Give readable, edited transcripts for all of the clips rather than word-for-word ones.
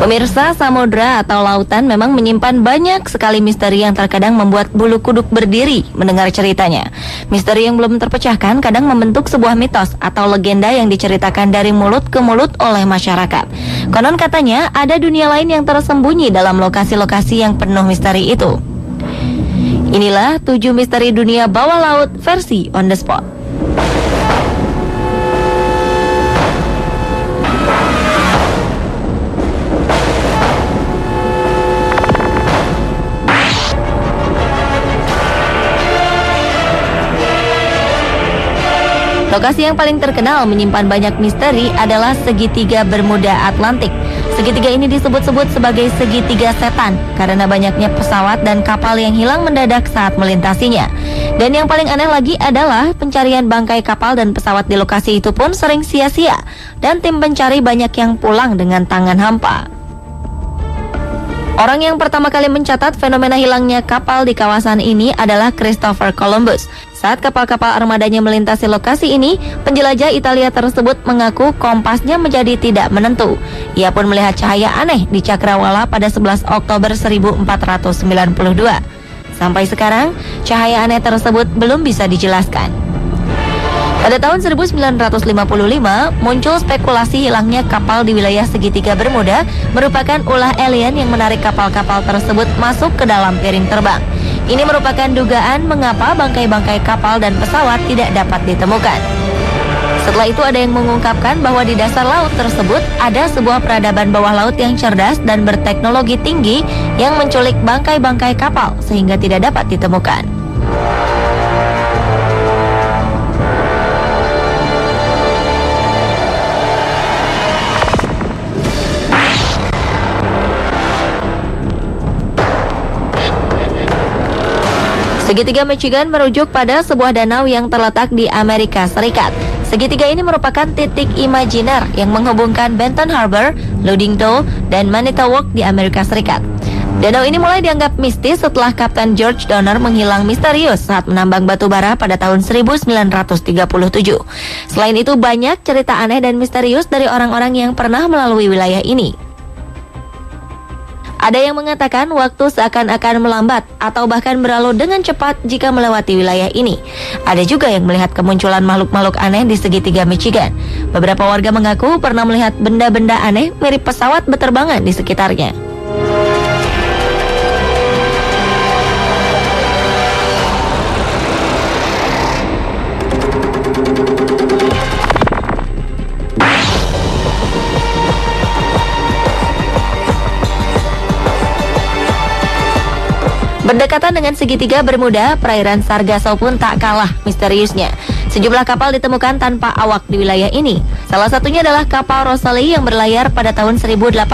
Pemirsa, samudra atau lautan memang menyimpan banyak sekali misteri yang terkadang membuat bulu kuduk berdiri mendengar ceritanya. Misteri yang belum terpecahkan kadang membentuk sebuah mitos atau legenda yang diceritakan dari mulut ke mulut oleh masyarakat. Konon katanya ada dunia lain yang tersembunyi dalam lokasi-lokasi yang penuh misteri itu. Inilah 7 misteri dunia bawah laut versi on the spot. Lokasi yang paling terkenal menyimpan banyak misteri adalah segitiga Bermuda Atlantik. Segitiga ini disebut-sebut sebagai segitiga setan karena banyaknya pesawat dan kapal yang hilang mendadak saat melintasinya. Dan yang paling aneh lagi adalah pencarian bangkai kapal dan pesawat di lokasi itu pun sering sia-sia dan tim pencari banyak yang pulang dengan tangan hampa. Orang yang pertama kali mencatat fenomena hilangnya kapal di kawasan ini adalah Christopher Columbus. Saat kapal-kapal armadanya melintasi lokasi ini, penjelajah Italia tersebut mengaku kompasnya menjadi tidak menentu. Ia pun melihat cahaya aneh di cakrawala pada 11 Oktober 1492. Sampai sekarang, cahaya aneh tersebut belum bisa dijelaskan. Pada tahun 1955, muncul spekulasi hilangnya kapal di wilayah segitiga Bermuda merupakan ulah alien yang menarik kapal-kapal tersebut masuk ke dalam piring terbang. Ini merupakan dugaan mengapa bangkai-bangkai kapal dan pesawat tidak dapat ditemukan. Setelah itu ada yang mengungkapkan bahwa di dasar laut tersebut ada sebuah peradaban bawah laut yang cerdas dan berteknologi tinggi yang menculik bangkai-bangkai kapal sehingga tidak dapat ditemukan. Segitiga Michigan merujuk pada sebuah danau yang terletak di Amerika Serikat. Segitiga ini merupakan titik imajiner yang menghubungkan Benton Harbor, Ludington, dan Manitowoc di Amerika Serikat. Danau ini mulai dianggap mistis setelah Kapten George Donner menghilang misterius saat menambang batu bara pada tahun 1937. Selain itu, banyak cerita aneh dan misterius dari orang-orang yang pernah melalui wilayah ini. Ada yang mengatakan waktu seakan-akan melambat atau bahkan berlalu dengan cepat jika melewati wilayah ini. Ada juga yang melihat kemunculan makhluk-makhluk aneh di segitiga Michigan. Beberapa warga mengaku pernah melihat benda-benda aneh mirip pesawat berterbangan di sekitarnya. Berdekatan dengan segitiga Bermuda, perairan Sargasso pun tak kalah misteriusnya. Sejumlah kapal ditemukan tanpa awak di wilayah ini. Salah satunya adalah kapal Rosalie yang berlayar pada tahun 1840.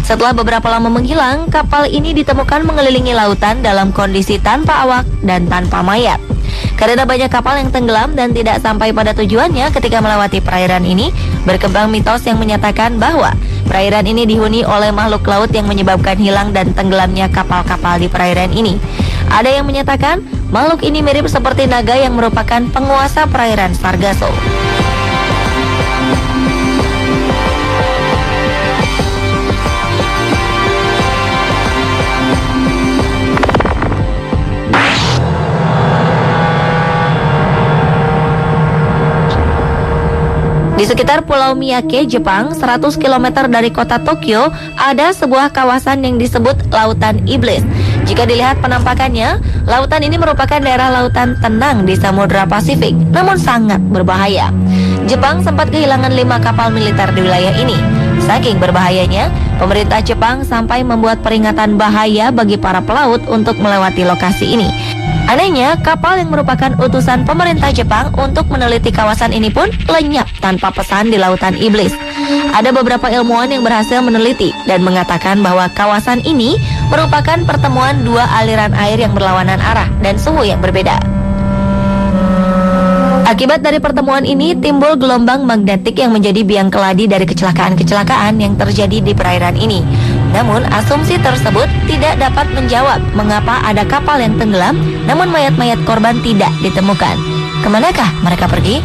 Setelah beberapa lama menghilang, kapal ini ditemukan mengelilingi lautan dalam kondisi tanpa awak dan tanpa mayat. Karena banyak kapal yang tenggelam dan tidak sampai pada tujuannya ketika melewati perairan ini, berkembang mitos yang menyatakan bahwa perairan ini dihuni oleh makhluk laut yang menyebabkan hilang dan tenggelamnya kapal-kapal di perairan ini. Ada yang menyatakan makhluk ini mirip seperti naga yang merupakan penguasa perairan Sargasso. Di sekitar Pulau Miyake, Jepang, 100 km dari kota Tokyo, ada sebuah kawasan yang disebut Lautan Iblis. Jika dilihat penampakannya, lautan ini merupakan daerah lautan tenang di Samudra Pasifik, namun sangat berbahaya. Jepang sempat kehilangan 5 kapal militer di wilayah ini. Saking berbahayanya, pemerintah Jepang sampai membuat peringatan bahaya bagi para pelaut untuk melewati lokasi ini. Anehnya, kapal yang merupakan utusan pemerintah Jepang untuk meneliti kawasan ini pun lenyap tanpa pesan di Lautan Iblis. Ada beberapa ilmuwan yang berhasil meneliti dan mengatakan bahwa kawasan ini merupakan pertemuan 2 aliran air yang berlawanan arah dan suhu yang berbeda. Akibat dari pertemuan ini, timbul gelombang magnetik yang menjadi biang keladi dari kecelakaan-kecelakaan yang terjadi di perairan ini. Namun, asumsi tersebut tidak dapat menjawab mengapa ada kapal yang tenggelam, namun mayat-mayat korban tidak ditemukan. Kemanakah mereka pergi?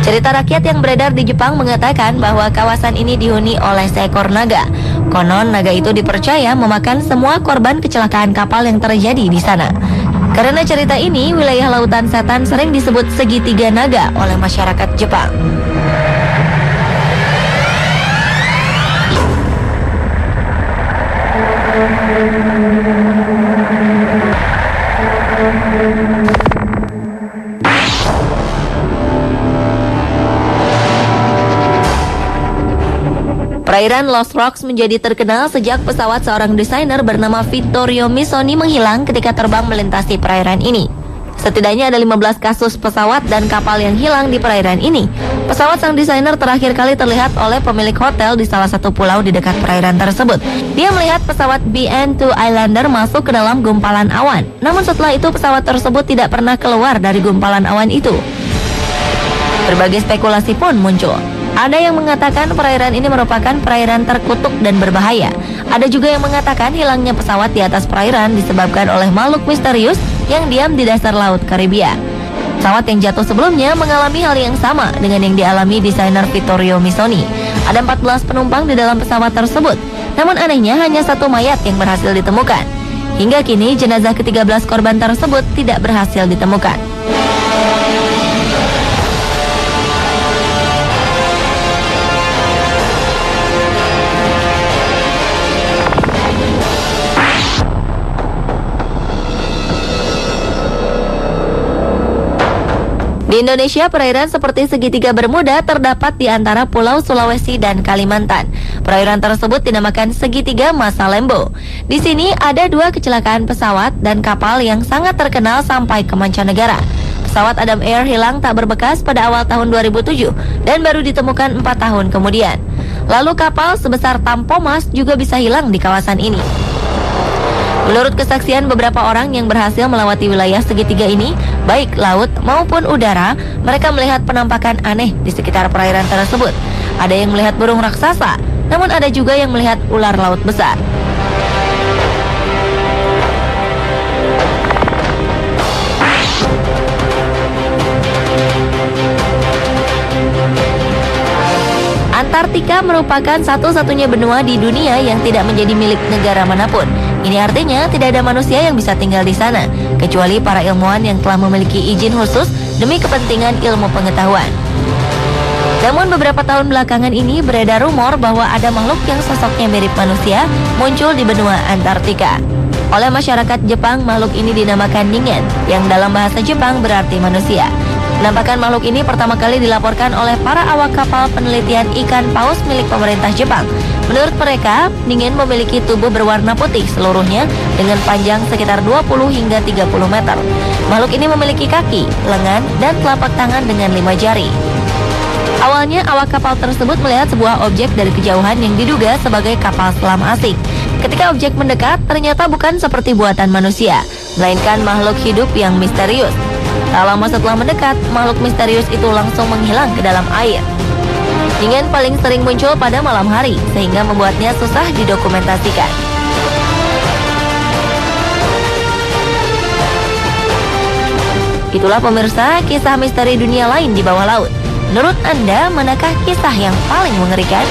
Cerita rakyat yang beredar di Jepang mengatakan bahwa kawasan ini dihuni oleh seekor naga. Konon naga itu dipercaya memakan semua korban kecelakaan kapal yang terjadi di sana. Karena cerita ini, wilayah Lautan Setan sering disebut segitiga naga oleh masyarakat Jepang. Perairan Lost Rocks menjadi terkenal sejak pesawat seorang desainer bernama Vittorio Missoni menghilang ketika terbang melintasi perairan ini. Setidaknya ada 15 kasus pesawat dan kapal yang hilang di perairan ini. Pesawat sang desainer terakhir kali terlihat oleh pemilik hotel di salah satu pulau di dekat perairan tersebut. Dia melihat pesawat BN2 Islander masuk ke dalam gumpalan awan. Namun setelah itu pesawat tersebut tidak pernah keluar dari gumpalan awan itu. Berbagai spekulasi pun muncul. Ada yang mengatakan perairan ini merupakan perairan terkutuk dan berbahaya. Ada juga yang mengatakan hilangnya pesawat di atas perairan disebabkan oleh makhluk misterius yang diam di dasar laut Karibia. Pesawat yang jatuh sebelumnya mengalami hal yang sama dengan yang dialami desainer Vittorio Missoni. Ada 14 penumpang di dalam pesawat tersebut. Namun anehnya hanya satu mayat yang berhasil ditemukan. Hingga kini jenazah ke-13 korban tersebut tidak berhasil ditemukan. Di Indonesia, perairan seperti segitiga Bermuda terdapat di antara Pulau Sulawesi dan Kalimantan. Perairan tersebut dinamakan segitiga Masalembo. Di sini ada 2 kecelakaan pesawat dan kapal yang sangat terkenal sampai ke mancanegara. Pesawat Adam Air hilang tak berbekas pada awal tahun 2007 dan baru ditemukan 4 tahun kemudian. Lalu kapal sebesar Tampomas juga bisa hilang di kawasan ini. Menurut kesaksian beberapa orang yang berhasil melewati wilayah segitiga ini, baik laut maupun udara, mereka melihat penampakan aneh di sekitar perairan tersebut. Ada yang melihat burung raksasa, namun ada juga yang melihat ular laut besar. Antartika merupakan satu-satunya benua di dunia yang tidak menjadi milik negara manapun. Ini artinya tidak ada manusia yang bisa tinggal di sana, kecuali para ilmuwan yang telah memiliki izin khusus demi kepentingan ilmu pengetahuan. Namun beberapa tahun belakangan ini beredar rumor bahwa ada makhluk yang sosoknya mirip manusia muncul di benua Antartika. Oleh masyarakat Jepang, makhluk ini dinamakan Ningen, yang dalam bahasa Jepang berarti manusia. Penampakan makhluk ini pertama kali dilaporkan oleh para awak kapal penelitian ikan paus milik pemerintah Jepang. Menurut mereka, Ningen memiliki tubuh berwarna putih seluruhnya dengan panjang sekitar 20 hingga 30 meter. Makhluk ini memiliki kaki, lengan, dan telapak tangan dengan 5 jari. Awalnya awak kapal tersebut melihat sebuah objek dari kejauhan yang diduga sebagai kapal selam asing. Ketika objek mendekat, ternyata bukan seperti buatan manusia, melainkan makhluk hidup yang misterius. Tak lama setelah mendekat, makhluk misterius itu langsung menghilang ke dalam air. Ningen paling sering muncul pada malam hari, sehingga membuatnya susah didokumentasikan. Itulah pemirsa, kisah misteri dunia lain di bawah laut. Menurut Anda, manakah kisah yang paling mengerikan?